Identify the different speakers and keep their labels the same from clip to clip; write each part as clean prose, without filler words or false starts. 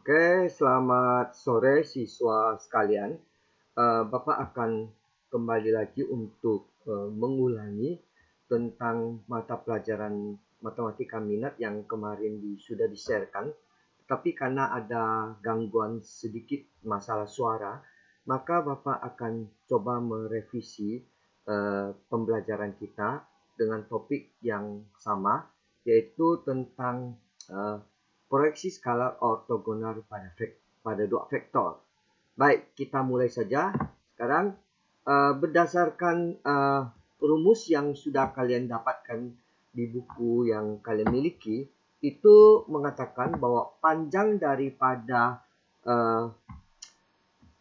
Speaker 1: Oke, selamat sore siswa sekalian. Bapak akan kembali lagi untuk mengulangi tentang mata pelajaran matematika minat yang kemarin sudah di-sharekan. Tapi karena ada gangguan sedikit masalah suara, maka Bapak akan coba merevisi pembelajaran kita dengan topik yang sama, yaitu tentang eh, proyeksi skala ortogonal pada dua vektor. Baik, kita mulai saja. Sekarang berdasarkan rumus yang sudah kalian dapatkan di buku yang kalian miliki, itu mengatakan bahwa panjang daripada uh,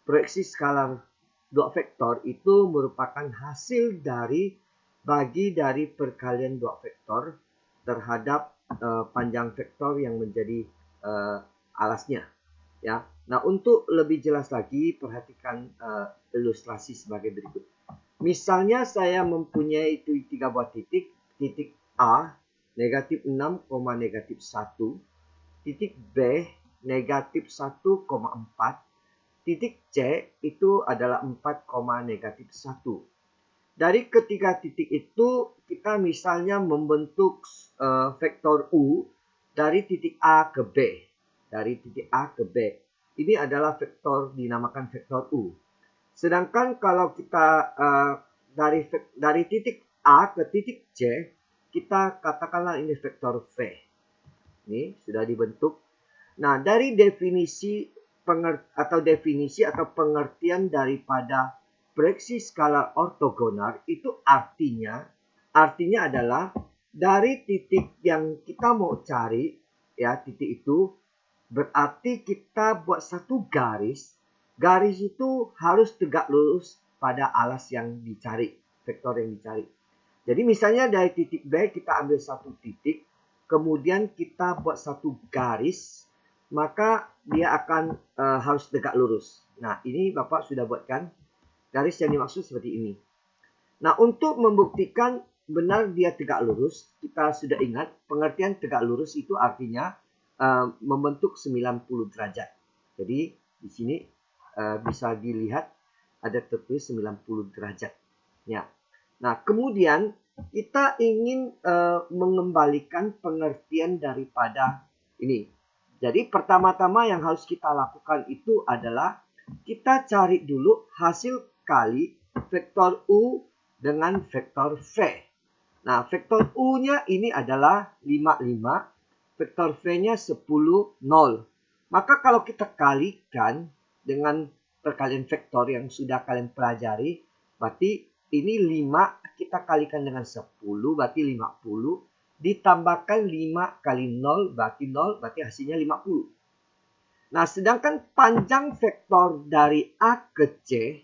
Speaker 1: proyeksi skalar dua vektor itu merupakan hasil dari bagi dari perkalian dua vektor terhadap panjang vektor yang menjadi alasnya, ya. Nah, untuk lebih jelas lagi perhatikan ilustrasi sebagai berikut. Misalnya saya mempunyai tiga buah titik, titik A negatif 6, negatif 1, titik B negatif 1,4, titik C itu adalah 4, negatif 1. Dari ketiga titik itu kita misalnya membentuk vektor U dari titik A ke B. Dari titik A ke B. Ini adalah vektor dinamakan vektor U. Sedangkan kalau kita dari titik A ke titik C, kita katakanlah ini vektor V. Ini sudah dibentuk. Nah, dari definisi atau pengertian daripada proyeksi skalar ortogonal itu artinya adalah dari titik yang kita mau cari, ya, titik itu berarti kita buat satu garis. Garis itu harus tegak lurus pada alas yang dicari, vektor yang dicari. Jadi misalnya dari titik B kita ambil satu titik, kemudian kita buat satu garis, maka dia akan harus tegak lurus. Nah, ini Bapak sudah buatkan garis yang dimaksud seperti ini. Nah, untuk membuktikan benar dia tegak lurus, kita sudah ingat pengertian tegak lurus itu artinya membentuk 90 derajat. Jadi di sini bisa dilihat ada tertulis 90 derajat. Ya. Nah, kemudian kita ingin mengembalikan pengertian daripada ini. Jadi pertama-tama yang harus kita lakukan itu adalah kita cari dulu hasil kali vektor U dengan vektor V. Nah, vektor U-nya ini adalah 55, vektor V-nya 10, 0. Maka kalau kita kalikan dengan perkalian vektor yang sudah kalian pelajari, berarti ini 5 kita kalikan dengan 10 berarti 50. Ditambahkan 5 kali 0 berarti hasilnya 50. Nah, sedangkan panjang vektor dari A ke C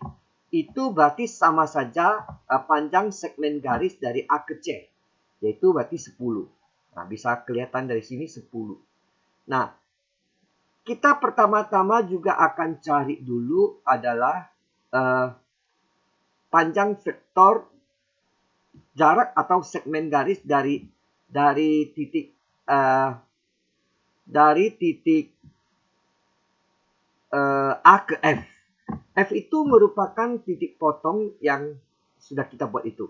Speaker 1: itu berarti sama saja panjang segmen garis dari A ke C. Yaitu berarti 10. Nah, bisa kelihatan dari sini 10. Nah, kita pertama-tama juga akan cari dulu adalah panjang vektor jarak atau segmen garis dari titik A ke F. F itu merupakan titik potong yang sudah kita buat itu.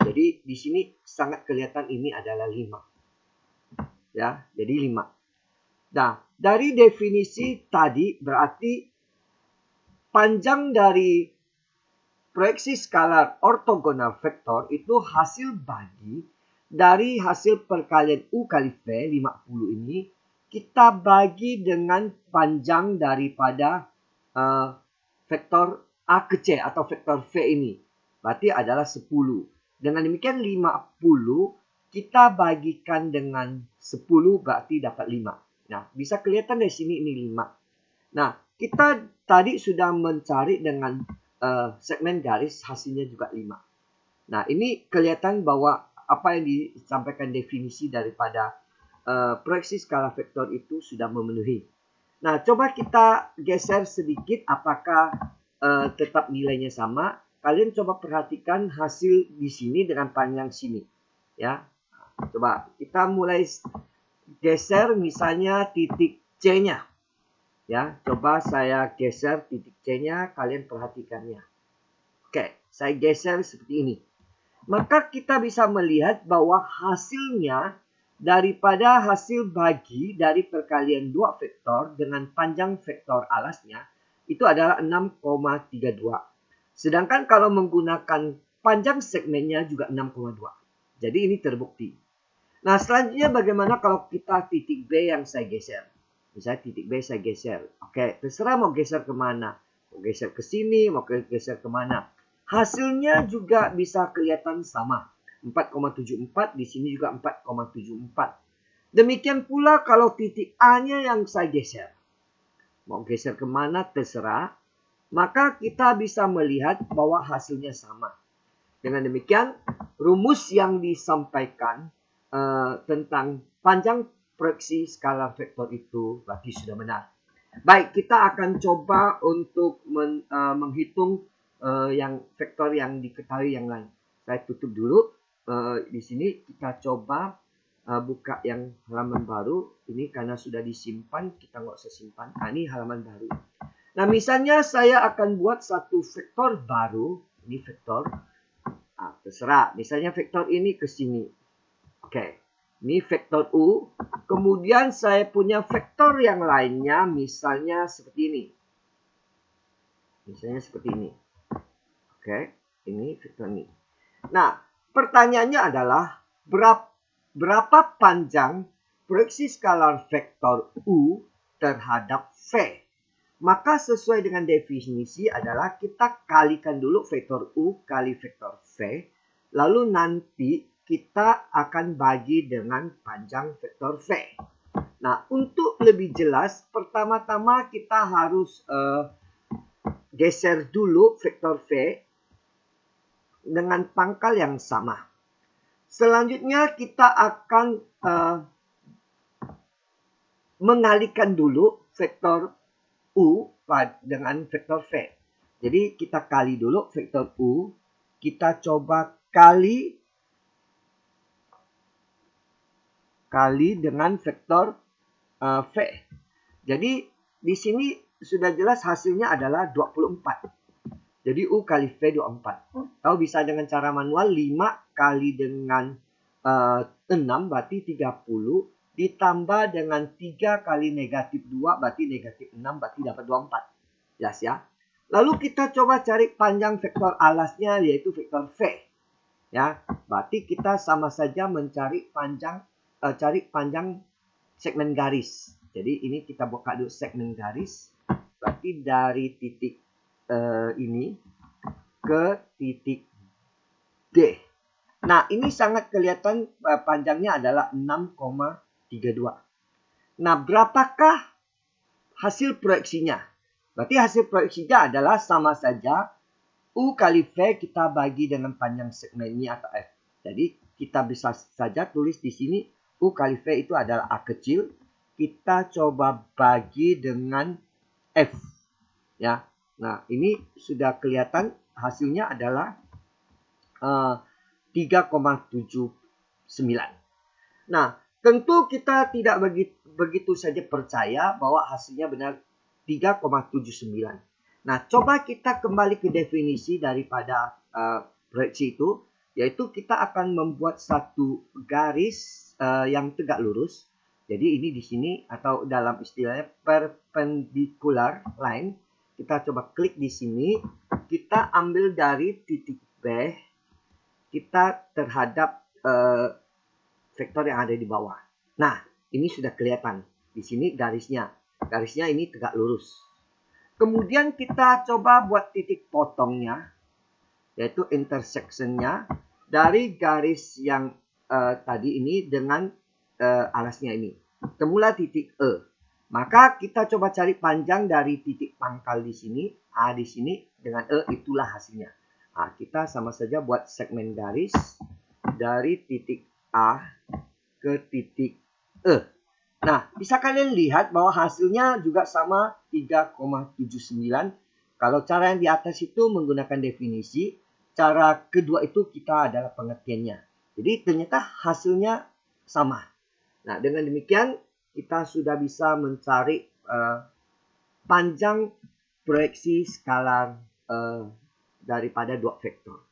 Speaker 1: Jadi di sini sangat kelihatan ini adalah 5. Ya, jadi 5. Nah, dari definisi tadi berarti panjang dari proyeksi skalar ortogonal vektor itu hasil bagi dari hasil perkalian U kali V 50 ini kita bagi dengan panjang daripada vektor A ke C atau vektor V ini. Berarti adalah 10. Dengan demikian 50 kita bagikan dengan 10 berarti dapat 5. Nah, bisa kelihatan dari sini ini 5. Nah, kita tadi sudah mencari dengan segmen garis hasilnya juga 5. Nah, ini kelihatan bahwa apa yang disampaikan definisi daripada proyeksi skala vektor itu sudah memenuhi. Nah, coba kita geser sedikit apakah tetap nilainya sama. Kalian coba perhatikan hasil di sini dengan panjang sini. Ya, coba kita mulai geser misalnya titik C-nya. Ya, coba saya geser titik C-nya, kalian perhatikannya. Oke, saya geser seperti ini. Maka kita bisa melihat bahwa hasilnya daripada hasil bagi dari perkalian dua vektor dengan panjang vektor alasnya itu adalah 6,32. Sedangkan kalau menggunakan panjang segmennya juga 6,2. Jadi ini terbukti. Nah, selanjutnya bagaimana kalau kita titik B yang saya geser? Misalnya titik B saya geser. Oke, terserah mau geser kemana. Mau geser ke sini, mau geser kemana. Hasilnya juga bisa kelihatan sama. 4,74, di sini juga 4,74. Demikian pula kalau titik A-nya yang saya geser. Mau geser kemana terserah. Maka kita bisa melihat bahwa hasilnya sama. Dengan demikian, rumus yang disampaikan tentang panjang proyeksi skalar vektor itu berarti sudah benar. Baik, kita akan coba untuk menghitung yang vektor yang diketahui yang lain. Saya tutup dulu. Di sini kita coba buka yang halaman baru. Ini karena sudah disimpan, kita nggak usah simpan. Ini halaman baru. Nah, misalnya saya akan buat satu vektor baru. Ini vektor. Terserah. Misalnya vektor ini ke sini. Oke. Ini vektor U. Kemudian saya punya vektor yang lainnya. Misalnya seperti ini. Misalnya seperti ini. Oke. Ini vektor ini. Nah, pertanyaannya adalah berapa panjang proyeksi skalar vektor U terhadap V? Maka sesuai dengan definisi adalah kita kalikan dulu vektor U kali vektor V. Lalu nanti kita akan bagi dengan panjang vektor V. Nah, untuk lebih jelas, pertama-tama kita harus geser dulu vektor V dengan pangkal yang sama. Selanjutnya kita akan mengalihkan dulu vektor U dengan vektor V. Jadi kita kali dulu vektor U. Kita coba kali dengan vektor V. Jadi di sini sudah jelas hasilnya adalah 24. Jadi U kali V 24. Kalau bisa dengan cara manual 5 kali dengan 6 berarti 30. Ditambah dengan 3 kali negatif 2 berarti negatif 6 berarti dapat 24. Jelas ya. Lalu kita coba cari panjang vektor alasnya yaitu vektor V. Ya, berarti kita sama saja mencari panjang segmen garis. Jadi ini kita buka dulu segmen garis. Berarti dari titik ini ke titik D. Nah, ini sangat kelihatan panjangnya adalah 6,32. Nah, berapakah hasil proyeksinya? Berarti hasil proyeksinya adalah sama saja U kali V kita bagi dengan panjang segmennya atau F. Jadi, kita bisa saja tulis di sini U kali V itu adalah A kecil. Kita coba bagi dengan F. Ya. Nah, ini sudah kelihatan hasilnya adalah 3,79. Nah, tentu kita tidak begitu saja percaya bahwa hasilnya benar 3,79. Nah, coba kita kembali ke definisi daripada proyeksi itu, yaitu kita akan membuat satu garis yang tegak lurus. Jadi ini di sini atau dalam istilahnya perpendicular line. Kita coba klik di sini, kita ambil dari titik B, kita terhadap vektor yang ada di bawah. Nah, ini sudah kelihatan. Di sini garisnya. Garisnya ini tegak lurus. Kemudian kita coba buat titik potongnya, yaitu intersectionnya dari garis yang tadi ini dengan alasnya ini. Temulah titik E. Maka kita coba cari panjang dari titik pangkal di sini, A di sini dengan E, itulah hasilnya. Nah, kita sama saja buat segmen garis dari titik A ke titik E. Nah, bisa kalian lihat bahwa hasilnya juga sama 3,79. Kalau cara yang di atas itu menggunakan definisi, cara kedua itu kita adalah pengertiannya. Jadi ternyata hasilnya sama. Nah, dengan demikian kita sudah bisa mencari panjang proyeksi skalar daripada dua vektor.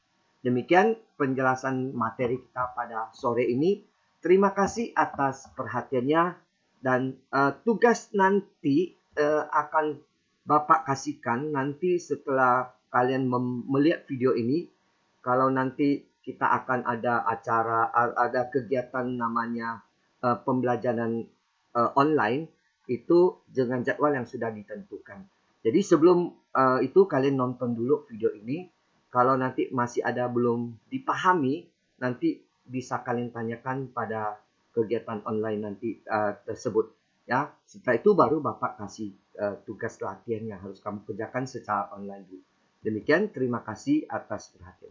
Speaker 1: Demikian penjelasan materi kita pada sore ini. Terima kasih atas perhatiannya, dan tugas nanti akan Bapak kasihkan nanti setelah kalian melihat video ini. Kalau nanti kita akan ada acara, ada kegiatan namanya pembelajaran online, itu dengan jadwal yang sudah ditentukan. Jadi sebelum itu kalian nonton dulu video ini. Kalau nanti masih ada belum dipahami, nanti bisa kalian tanyakan pada kegiatan online nanti tersebut. Ya, setelah itu baru Bapak kasih tugas latihan yang harus kamu kerjakan secara online dulu. Demikian, terima kasih atas perhatian.